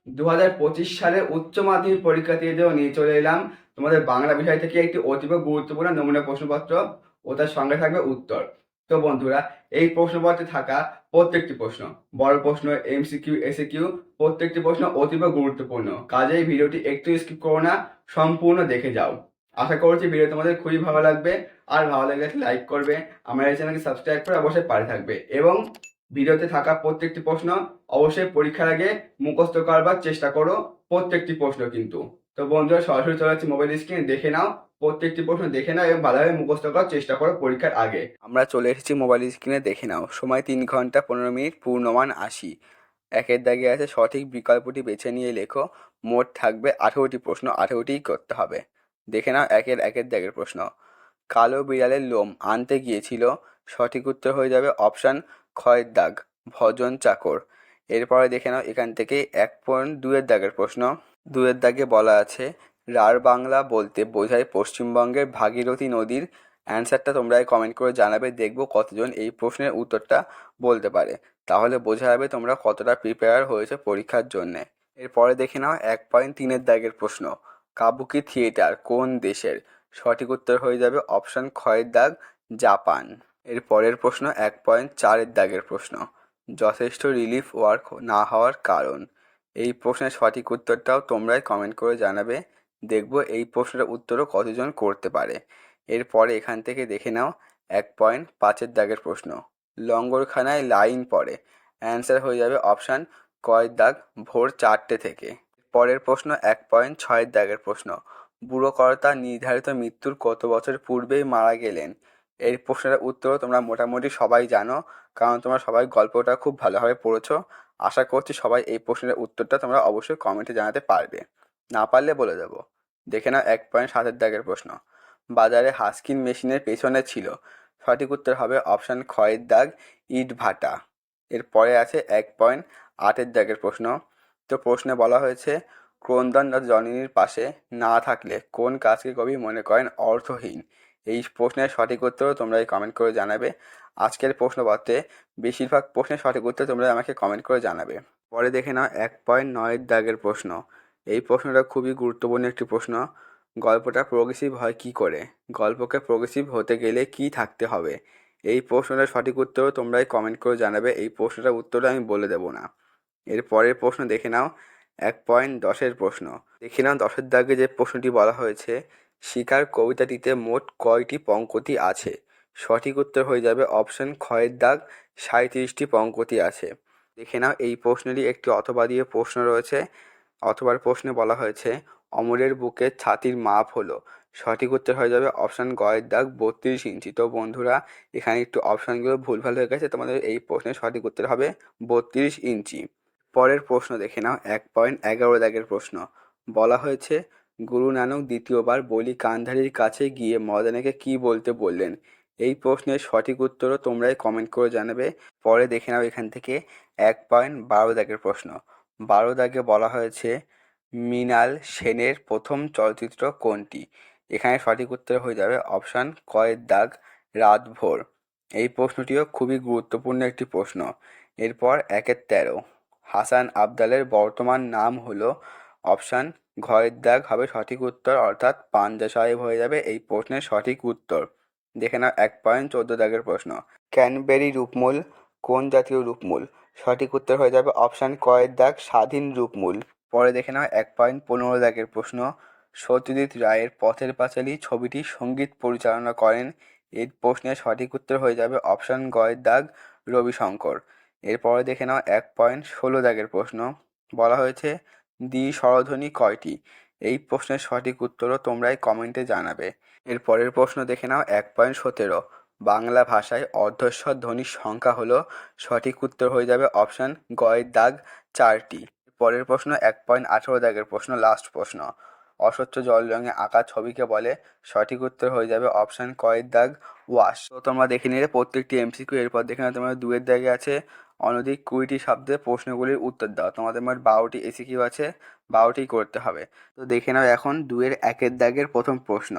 2025 সালে উচ্চ মাধ্যমিক পরীক্ষার্থীদের নিয়ে চলে এলাম তোমাদের বাংলা বিষয় থেকে একটি অতীব গুরুত্বপূর্ণ নমুনা প্রশ্নপত্র ও তার সঙ্গে থাকবে উত্তর। তো বন্ধুরা, এই প্রশ্নপত্রে থাকা প্রত্যেকটি প্রশ্ন, বড় প্রশ্ন, এমসিকিউ, এসিকিউ, প্রত্যেকটি প্রশ্ন অতীব গুরুত্বপূর্ণ। কাজেই ভিডিওটি একটু স্কিপ করো না, সম্পূর্ণ দেখে যাও। আশা করছি ভিডিও তোমাদের খুবই ভালো লাগবে। আর ভালো লাগলে লাইক করবে, আমার এই চ্যানেলকে সাবস্ক্রাইব করে অবশ্যই পাশে থাকবে, এবং ভিডিওতে থাকা প্রত্যেকটি প্রশ্ন অবশ্যই পরীক্ষার আগে মুখস্থ করবার চেষ্টা করো, প্রত্যেকটি প্রশ্ন কিন্তু। তো বন্ধুরা, সরাসরি চলে যাচ্ছি মোবাইল স্ক্রিনে, দেখে নাও প্রত্যেকটি প্রশ্ন, দেখে নাও এবং ভালোভাবে মুখস্থ করার চেষ্টা করো পরীক্ষার আগে। আমরা চলে এসেছি মোবাইল স্ক্রিনে, দেখে নাও। সময় 3 ঘন্টা 15 মিনিট, পূর্ণমান 80। একের দাগে আছে সঠিক বিকল্পটি বেছে নিয়ে লেখো। মোট থাকবে 18টি প্রশ্ন, 18টিই করতে হবে। দেখে নাও একের দাগের প্রশ্ন। কালো বিড়ালের লোম আনতে গিয়েছিল, সঠিক উত্তর হয়ে যাবে অপশান খয়ের দাগ, ভজন চাকর। এরপরে দেখে নাও এখান থেকে 1.2-এর দাগের প্রশ্ন। 2-এর দাগে বলা আছে রাঢ় বাংলা বলতে বোঝায় পশ্চিমবঙ্গের ভাগীরথী নদীর। অ্যান্সারটা তোমরা কমেন্ট করে জানাবে, দেখবো কতজন এই প্রশ্নের উত্তরটা বলতে পারে। তাহলে বোঝা যাবে তোমরা কতটা প্রিপেয়ার হয়েছে পরীক্ষার জন্যে। এরপরে দেখে নাও 1.3-এর দাগের প্রশ্ন। কাবুকি থিয়েটার কোন দেশের? সঠিক উত্তর হয়ে যাবে অপশান খয়ের দাগ, জাপান। এর পরের প্রশ্ন 1.4-এর দাগের প্রশ্ন। যথেষ্ট রিলিফ ওয়ার্ক না হওয়ার কারণ? এই প্রশ্নের সঠিক উত্তরটাও তোমরাই কমেন্ট করে জানাবে, দেখবো এই প্রশ্নের উত্তরও কতজন করতে পারে। এরপরে এখান থেকে দেখে নাও 1.5-এর দাগের প্রশ্ন। লঙ্গরখানায় লাইন পড়ে, অ্যান্সার হয়ে যাবে অপশান কয়ের দাগ, ভোর 4টে থেকে। পরের প্রশ্ন 1.6-এর দাগের প্রশ্ন। বুড়ো কর্তা নির্ধারিত মৃত্যুর কত বছর পূর্বেই মারা গেলেন? এই প্রশ্নের উত্তরও তোমরা মোটামুটি সবাই জানো, কারণ তোমরা সবাই গল্পটা খুব ভালোভাবে পড়েছো। আশা করছি সবাই এই প্রশ্নের উত্তরটা তোমরা অবশ্যই কমেন্টে জানাতে পারবে, না পারলে বলে দেবো। দেখে নাও 1.7-এর দাগের প্রশ্ন। বাজারে হাস্কিন মেশিনের পেছনে ছিল, সঠিক উত্তর হবে অপশান খয়ের দাগ, ইট ভাটা। এরপরে আছে 1.8-এর দাগের প্রশ্ন। তো প্রশ্নে বলা হয়েছে ক্রন্দন জননীর পাশে না থাকলে কোন কাজকে কবি মনে করেন অর্থহীন? এই প্রশ্নের সঠিক উত্তরও তোমরা কমেন্ট করে জানাবে। আজকের প্রশ্নপত্রে বেশিরভাগ প্রশ্নের সঠিক উত্তর তোমরা আমাকে কমেন্ট করে জানাবে। পরে দেখে নাও 1.9-এর দাগের প্রশ্ন। এই প্রশ্নটা খুবই গুরুত্বপূর্ণ একটি প্রশ্ন। গল্পটা প্রোগ্রেসিভ হয় কী করে? গল্পকে প্রোগ্রেসিভ হতে গেলে কি থাকতে হবে? এই প্রশ্নটার সঠিক উত্তরও তোমরাই কমেন্ট করে জানাবে, এই প্রশ্নটার উত্তরটা আমি বলে দেবো না। এর পরের প্রশ্ন দেখে নাও 1.10-এর প্রশ্ন। দেখে নাও 10-এর দাগে যে প্রশ্নটি বলা হয়েছে শিকার কবিতাটিতে মোট কয়টি পংক্তি আছে? সঠিক উত্তর হয়ে যাবে অপশান খয়ের দাগ, 37টি পংক্তি আছে। দেখে নাও এই প্রশ্নেরই একটি অথবা দিয়ে প্রশ্ন রয়েছে। অথবার প্রশ্নে বলা হয়েছে অমরের বুকের ছাতির মাপ হলো, সঠিক উত্তর হয়ে যাবে অপশান গয়ের দাগ, 32 ইঞ্চি। তো বন্ধুরা, এখানে একটু অপশানগুলো ভুলভাল হয়ে গেছে, তোমাদের এই প্রশ্নের সঠিক উত্তর হবে 32 ইঞ্চি। পরের প্রশ্ন দেখে নাও 1.11 দাগের প্রশ্ন। বলা হয়েছে গুরু নানক দ্বিতীয়বার বলি কান্ধারির কাছে গিয়ে মদনাকে কি বলতে বললেন? এই প্রশ্নের সঠিক উত্তরও তোমরাই কমেন্ট করে জানাবে। পরে দেখে নাও এখান থেকে 1.12 দাগের প্রশ্ন। 12 দাগে বলা হয়েছে মৃণাল সেনের প্রথম চলচ্চিত্র কোনটি? এখানে সঠিক উত্তর হয়ে যাবে অপশান কয়ের দাগ, রাতভোর। এই প্রশ্নটিও খুবই গুরুত্বপূর্ণ একটি প্রশ্ন। এরপর 1.13, হাসান আবদালের বর্তমান নাম হলো, অপশান ঘয়ের দাগ হবে সঠিক উত্তর, অর্থাৎ পাঞ্জা সাহেব হয়ে যাবে এই প্রশ্নের সঠিক উত্তর। দেখে নাও 1.14 দাগের প্রশ্ন। ক্যানবেরি রূপমূল কোন জাতীয় রূপমূল? সঠিক উত্তর হয়ে যাবে অপশান কয়ের দাগ, স্বাধীন রূপমূল। পরে দেখে নাও 1.15 দাগের প্রশ্ন। সত্যজিৎ রায়ের পথের পাঁচালী ছবিটি সঙ্গীত পরিচালনা করেন? এই প্রশ্নের সঠিক উত্তর হয়ে যাবে অপশান গয়ের দাগ, রবিশঙ্কর। এরপরে দেখে নাও 1.16 দাগের প্রশ্ন। বলা হয়েছে দ্বি-স্বরধ্বনি কয়টি? এই প্রশ্নের সঠিক উত্তরও তোমরাই কমেন্টে জানাবে। এর পরের প্রশ্ন দেখে নাও 1.17, বাংলা ভাষায় অর্ধস্বর ধ্বনির সংখ্যা হলো, সঠিক উত্তর হয়ে যাবে অপশান গয়ের দাগ, 4টি। পরের প্রশ্ন 1.18 দাগের প্রশ্ন, লাস্ট প্রশ্ন। অস্বচ্ছ জল রঙে আঁকা ছবিকে বলে? সঠিক উত্তর হয়ে যাবে অপশান কয়ের দাগ, ওয়াশ। তো তোমরা দেখে নিলে প্রত্যেকটি এমসিকিউ। এরপর দেখে নাও তোমার 2-এর দাগে আছে অনধিক 20টি শব্দে প্রশ্নগুলির উত্তর দাও। তোমাদের মোট 12টি এসিকিউ আছে, 12টিই করতে হবে। তো দেখে নাও এখন 2-এর 1-এর দাগের প্রথম প্রশ্ন।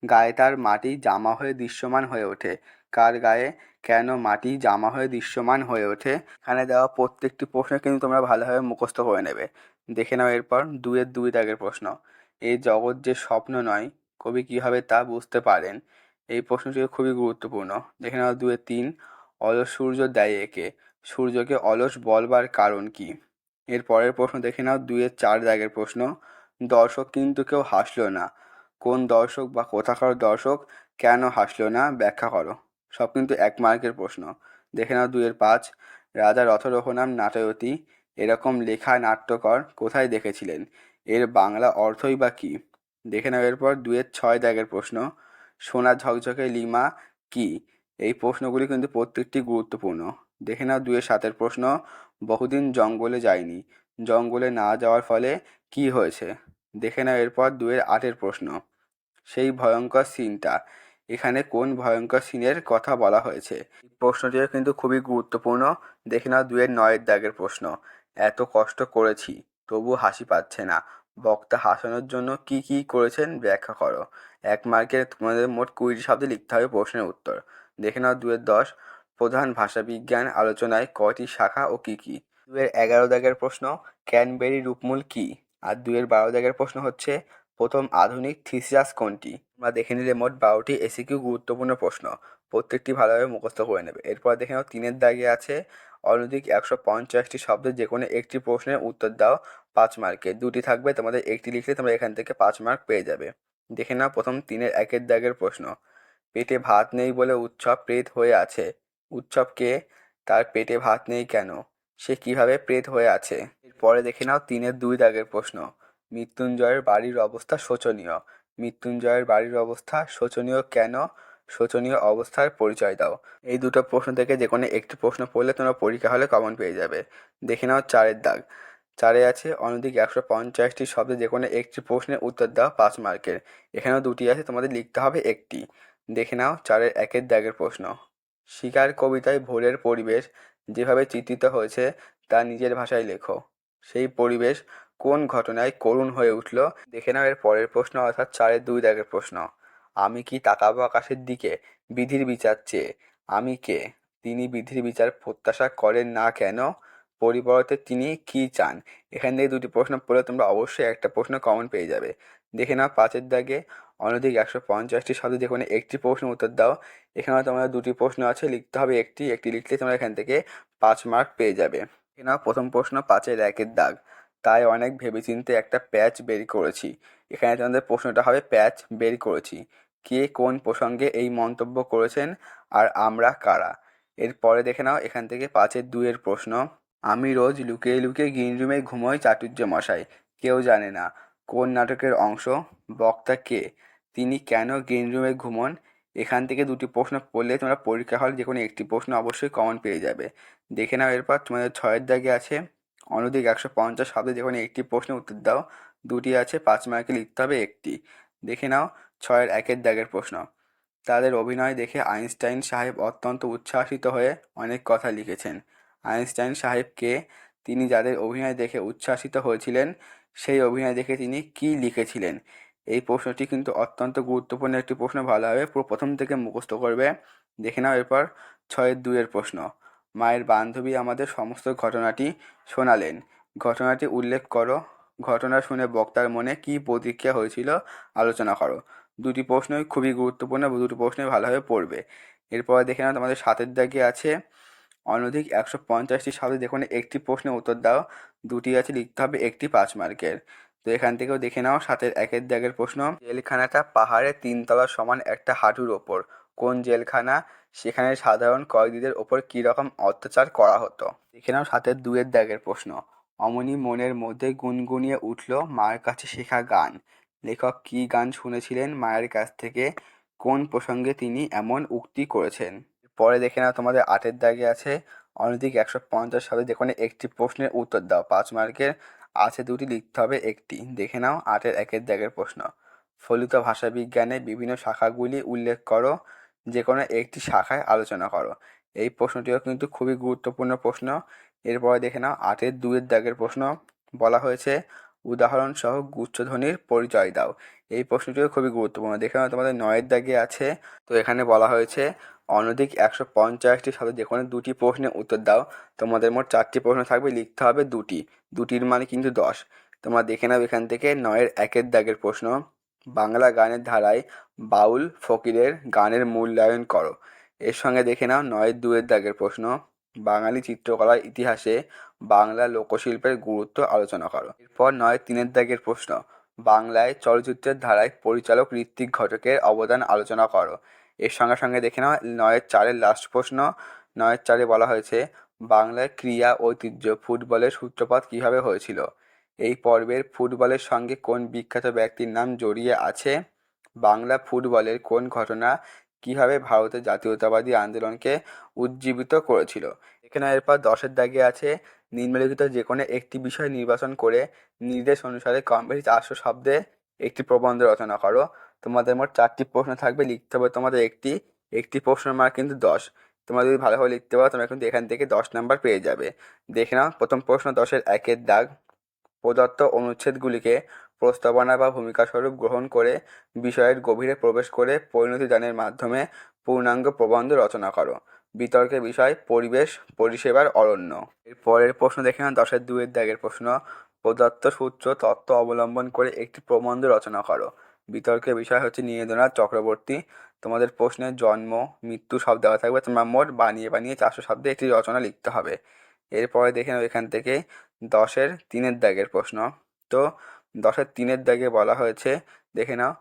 গায়ে তার মাটি জামা হয়ে দৃশ্যমান হয়ে ওঠে, কার গায়ে? কেন মাটি জামা হয়ে দৃশ্যমান হয়ে ওঠে? এখানে দেওয়া প্রত্যেকটি প্রশ্ন কিন্তু তোমরা ভালোভাবে মুখস্থ করে নেবে। দেখে নাও এরপর 2-2 দাগের প্রশ্ন। এই জগৎ যে স্বপ্ন নয়, কবি কীভাবে তা বুঝতে পারেন? এই প্রশ্নটিও খুবই গুরুত্বপূর্ণ। দেখে নাও 2-3, অলস সূর্য দেয় একে, সূর্যকে অলস বলবার কারণ কি? এর পরের প্রশ্ন দেখে নাও 2-4 দাগের প্রশ্ন। দর্শক কিন্তু কেউ হাসলো না, কোন দর্শক বা কোথাকার দর্শক কেন হাসলো না ব্যাখ্যা করো। সব কিন্তু 1 মার্কের প্রশ্ন। দেখে নাও 2-5, রাজা রথরোহণাম নাটয়তি, এরকম লেখা নাট্যকর কোথায় দেখেছিলেন? এর বাংলা অর্থই বা কী? দেখে নাও এরপর 2-6 দাগের প্রশ্ন। সোনা ঝকঝকে লিমা কি? এই প্রশ্নগুলি কিন্তু প্রত্যেকটি গুরুত্বপূর্ণ। দেখে নাও 2-7 প্রশ্ন। বহুদিন জঙ্গলে যায়নি, জঙ্গলে না যাওয়ার ফলে কি হয়েছে? দেখে নাও এরপর 2-8 প্রশ্ন। সেই ভয়ঙ্কর সিনটা, এখানে কোন ভয়ঙ্কর সিনের কথা বলা হয়েছে? এই প্রশ্নটিও কিন্তু খুবই গুরুত্বপূর্ণ। দেখে নাও 2-9 দাগের প্রশ্ন। এত কষ্ট করেছি তবু হাসি পাচ্ছে না, বক্তা হাসানোর জন্য কি কি করেছেন ব্যাখ্যা করো। 1 মার্কের তোমাদের মোট 20টি শব্দে লিখতে হবে প্রশ্নের উত্তর। দেখে নাও 2-10, প্রধান ভাষাবিজ্ঞান আলোচনায় কয়টি শাখা ও কি কি? 2-11 দাগের প্রশ্ন, ক্যানবেরি রূপমূল কি? আর 2-12 দাগের প্রশ্ন হচ্ছে, প্রথম আধুনিক থিসিয়াস কোনটি? তোমরা দেখে নিলে মোট 12টি এসিকিউ গুরুত্বপূর্ণ প্রশ্ন, প্রত্যেকটি ভালোভাবে মুখস্থ করে নেবে। এরপর দেখে নাও 3-এর দাগে আছে, অনধিক 150টি শব্দের যে কোনো একটি প্রশ্নের উত্তর দাও 5 মার্কের। 2টি থাকবে, তোমাদের একটি লিখলে তোমরা এখান থেকে 5 মার্ক পেয়ে যাবে। দেখে নাও প্রথম 3-1 দাগের প্রশ্ন। পেটে ভাত নেই বলে উৎসব প্রেত হয়ে আছে, উৎসব কে? তার পেটে ভাত নেই কেন? সে কিভাবে প্রেত হয়ে আছে? এরপরে দেখে নাও 3-2 দাগের প্রশ্ন। মৃত্যুঞ্জয়ের বাড়ির অবস্থা শোচনীয়, মৃত্যুঞ্জয়ের বাড়ির অবস্থা শোচনীয় কেন? শোচনীয় অবস্থার পরিচয় দাও। এই দুটো প্রশ্ন থেকে যে কোনো একটি প্রশ্ন পড়লে তোমরা পরীক্ষা হলে কমন পেয়ে যাবে। দেখে নাও 4-এর দাগ। 4-এ আছে, অনধিক 150টি শব্দে যে কোনো একটি প্রশ্নের উত্তর দাও 5 মার্কের। এখানেও 2টি আছে, তোমাদের লিখতে হবে একটি। দেখে নাও 4-এর 1-এর দাগের প্রশ্ন। শিকার কবিতায় ভোরের পরিবেশ যেভাবে চিত্রিত হয়েছে তা নিজের ভাষায় লেখো। সেই পরিবেশ কোন ঘটনায় করুণ হয়ে উঠল? দেখে নাও এর পরের প্রশ্ন, অর্থাৎ 4-2 দাগের প্রশ্ন। আমি কি তাকাবো আকাশের দিকে বিধির বিচার চেয়ে? আমি কে? তিনি বিধির বিচার প্রত্যাশা করেন না কেন? পরিবর্তে তিনি কি চান? এখান থেকে 2টি প্রশ্ন পড়লে তোমরা অবশ্যই একটা প্রশ্ন কমন পেয়ে যাবে। দেখে নাও 5-এর দাগে, অনধিক 150টি শব্দে যে কোনো একটি প্রশ্নের উত্তর দাও। এখানেও তোমাদের 2টি প্রশ্ন আছে, লিখতে হবে একটি, একটি লিখলে তোমরা এখান থেকে 5 মার্ক পেয়ে যাবে। দেখে নাও প্রথম প্রশ্ন 5-এর 1-এর দাগ। তাই অনেক ভেবেচিন্তে একটা প্যাচ বের করেছি। এখানে তোমাদের প্রশ্নটা হবে প্যাচ বের করেছি। কে কোন প্রসঙ্গে এই মন্তব্য করেছেন আর আমরা কারা? এরপরে দেখে নাও এখান থেকে 5-এর 2-এর প্রশ্ন। আমি রোজ লুকিয়ে লুকিয়ে গ্রিন রুমে ঘুমোই চাটুর্য মশাই, কেউ জানে না। কোন নাটকের অংশ? বক্তা কে? তিনি কেন গ্রিন রুমে ঘুমোন? এখান থেকে 2টি প্রশ্ন পড়লে তোমরা পরীক্ষা হলে যে কোনো একটি প্রশ্ন অবশ্যই কমন পেয়ে যাবে। দেখে নাও এরপর তোমাদের 6-এর দাগে আছে, অনধিক 150 শব্দে যে কোনো একটি প্রশ্নের উত্তর দাও। 2টি আছে, 5 মার্কে লিখতে হবে একটি। দেখে নাও 6-এর 1-এর দাগের প্রশ্ন। তাদের অভিনয় দেখে আইনস্টাইন সাহেব অত্যন্ত উচ্ছ্বাসিত হয়ে অনেক কথা লিখেছেন। আইনস্টাইন সাহেব কে? তিনি যাদের অভিনয় দেখে উচ্ছ্বাসিত হয়েছিলেন সেই অভিনয় দেখে তিনি কী লিখেছিলেন? এই প্রশ্নটি কিন্তু অত্যন্ত গুরুত্বপূর্ণ একটি প্রশ্ন, ভালোভাবে পুরো প্রথম থেকে মুখস্থ করবে। দেখে নাও এরপর 6-এর 2-এর প্রশ্ন। মায়ের বান্ধবী আমাদের সমস্ত ঘটনাটি শোনালেন, ঘটনাটি উল্লেখ করো। ঘটনা শুনে বক্তার মনে কী প্রতিক্রিয়া হয়েছিল আলোচনা করো। 2টি প্রশ্নই খুবই গুরুত্বপূর্ণ, 2টি প্রশ্নই ভালোভাবে পড়বে। এরপরে দেখে নাও তোমাদের 7-এর দাগে আছে, অনধিক 150টি শব্দে যে কোনো একটি প্রশ্নের উত্তর দাও। 2টি আছে, লিখতে হবে একটি 5 মার্কের। তো এখান থেকেও দেখে নাও 7-এর 1-এর দাগের প্রশ্ন। জেলখানাটা পাহাড়ে 3 তলা সমান একটা হাঁটুর ওপর, কোন জেলখানা? সেখানে সাধারণ কয়েদিদের ওপর কী রকম অত্যাচার করা হতো? দেখে নাও 7-এর 2-এর দাগের প্রশ্ন। অমনি মনের মধ্যে গুনগুনিয়ে উঠল মায়ের কাছে শেখা গান, লেখক কী গান শুনেছিলেন মায়ের কাছ থেকে? কোন প্রসঙ্গে তিনি এমন উক্তি করেছেন? পরে দেখে নাও তোমাদের 8-এর দাগে আছে, অনধিক 150 শব্দে যে কোনো একটি প্রশ্নের উত্তর দাও 5 মার্কের। আছে 2টি, লিখতে হবে একটি। দেখে নাও 8-এর 1-এর দাগের প্রশ্ন। ফলিত ভাষাবিজ্ঞানে বিভিন্ন শাখাগুলি উল্লেখ করো, যে কোনো একটি শাখায় আলোচনা করো। এই প্রশ্নটিও কিন্তু খুবই গুরুত্বপূর্ণ প্রশ্ন। এরপরে দেখে নাও 8-এর 2-এর দাগের প্রশ্ন। বলা হয়েছে উদাহরণসহ গুচ্ছধ্বনির পরিচয় দাও। এই প্রশ্নটিও খুবই গুরুত্বপূর্ণ। দেখে নাও তোমাদের 9-এর দাগে আছে। তো এখানে বলা হয়েছে অনধিক 150টি শব্দে যে কোনো 2টি প্রশ্নের উত্তর দাও। তোমাদের মোট 4টি প্রশ্ন থাকবে, লিখতে হবে 2টি, 2টির মানে কিন্তু 10। তোমরা দেখে নাও এখান থেকে 9-এর 1 দাগের প্রশ্ন। বাংলা গানের ধারায় বাউল ফকিরের গানের মূল্যায়ন করো। এর সঙ্গে দেখে নাও 9-এর 2 দাগের প্রশ্ন। বাঙালি চিত্রকলার ইতিহাসে বাংলা লোকশিল্পের গুরুত্ব আলোচনা করো। এরপর 9-3 দাগের প্রশ্ন। বাংলায় চলচ্চিত্রের ধারায় পরিচালক ঋত্বিক ঘটকের অবদান আলোচনা করো। এর সঙ্গে সঙ্গে দেখে নাও 9-4 লাস্ট প্রশ্ন। 9-4 বলা হয়েছে বাংলার ক্রীড়া ঐতিহ্য ফুটবলের সূত্রপাত কিভাবে হয়েছিল। এই পর্বের ফুটবলের সঙ্গে কোন বিখ্যাত ব্যক্তির নাম জড়িয়ে আছে। বাংলা ফুটবলের কোন ঘটনা কিভাবে ভারতের জাতীয়তাবাদী আন্দোলনকে উজ্জীবিত করেছিল। এখানে এরপর 10-এর দাগে আছে নিম্নলিখিত যে কোনো একটি বিষয় নির্বাচন করে নির্দেশ অনুসারে কম বেশি 400 শব্দে একটি প্রবন্ধ রচনা করো। তোমাদের মোট 4টি প্রশ্ন থাকবে, লিখতে হবে তোমাদের একটি প্রশ্নের মার্ক কিন্তু 10। তোমরা যদি ভালোভাবে লিখতে পারো তোমরা কিন্তু এখান থেকে 10 নাম্বার পেয়ে যাবে। দেখে নাও প্রথম প্রশ্ন 10-এর 1 দাগ। প্রদত্ত অনুচ্ছেদগুলিকে প্রস্তাবনা বা ভূমিকাস্বরূপ গ্রহণ করে বিষয়ের গভীরে প্রবেশ করে পরিণতি দানের মাধ্যমে পূর্ণাঙ্গ প্রবন্ধ রচনা করো। বিতর্কের বিষয় পরিবেশ পরিষেবার অরণ্য। এর পরের প্রশ্ন দেখে নাও 10-এর 2 দাগের প্রশ্ন। প্রদত্ত সূত্র তত্ত্ব অবলম্বন করে একটি প্রবন্ধ রচনা করো। বিতর্কের বিষয় হচ্ছে নীরেন্দ্রনাথ চক্রবর্তী। তোমাদের প্রশ্নের জন্ম মৃত্যু সব দেওয়া থাকবে, তোমরা মোট বানিয়ে 400 শব্দে একটি রচনা লিখতে হবে। এরপরে দেখে নাও এখান থেকে 10-এর 3 দাগের প্রশ্ন। তো 10-এর 3 দাগে বলা হয়েছে দেখে নাও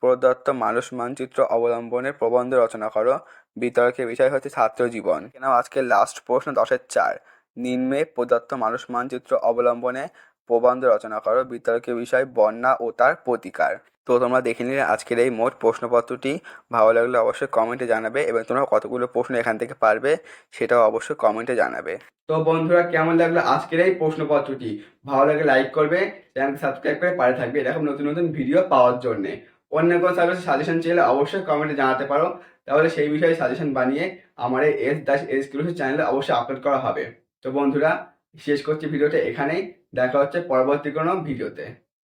প্রদত্ত মানুষ মানচিত্র অবলম্বনে প্রবন্ধ রচনা করো। বিতর্কের বিষয় হচ্ছে ছাত্র জীবন। দেখে নাও আজকের লাস্ট প্রশ্ন 10-এর 4। নিম্নে প্রদত্ত মানুষ মানচিত্র অবলম্বনে প্রবন্ধ রচনা করো। বিতর্কের বিষয় বন্যা ও তার প্রতিকার। তো তোমরা দেখে নিলে আজকের এই মোট প্রশ্নপত্রটি। ভালো লাগলে অবশ্যই কমেন্টে জানাবে এবং তোমরা কতগুলো প্রশ্ন এখান থেকে পারবে সেটাও অবশ্যই কমেন্টে জানাবে। তো বন্ধুরা কেমন লাগলো আজকের এই প্রশ্নপত্রটি? ভালো লাগলে লাইক করবে, চ্যানেলকে সাবস্ক্রাইব করে পাশে থাকবে এরকম নতুন নতুন ভিডিও পাওয়ার জন্যে। অন্য কোনো সাজেশন চাইলে অবশ্যই কমেন্টে জানাতে পারো, তাহলে সেই বিষয়ে সাজেশন বানিয়ে আমার এই এক্সক্লুসিভ চ্যানেলে অবশ্যই আপলোড করা হবে। তো বন্ধুরা শেষ করছি ভিডিওটা এখানেই, দেখা হচ্ছে পরবর্তী কোনো ভিডিওতে।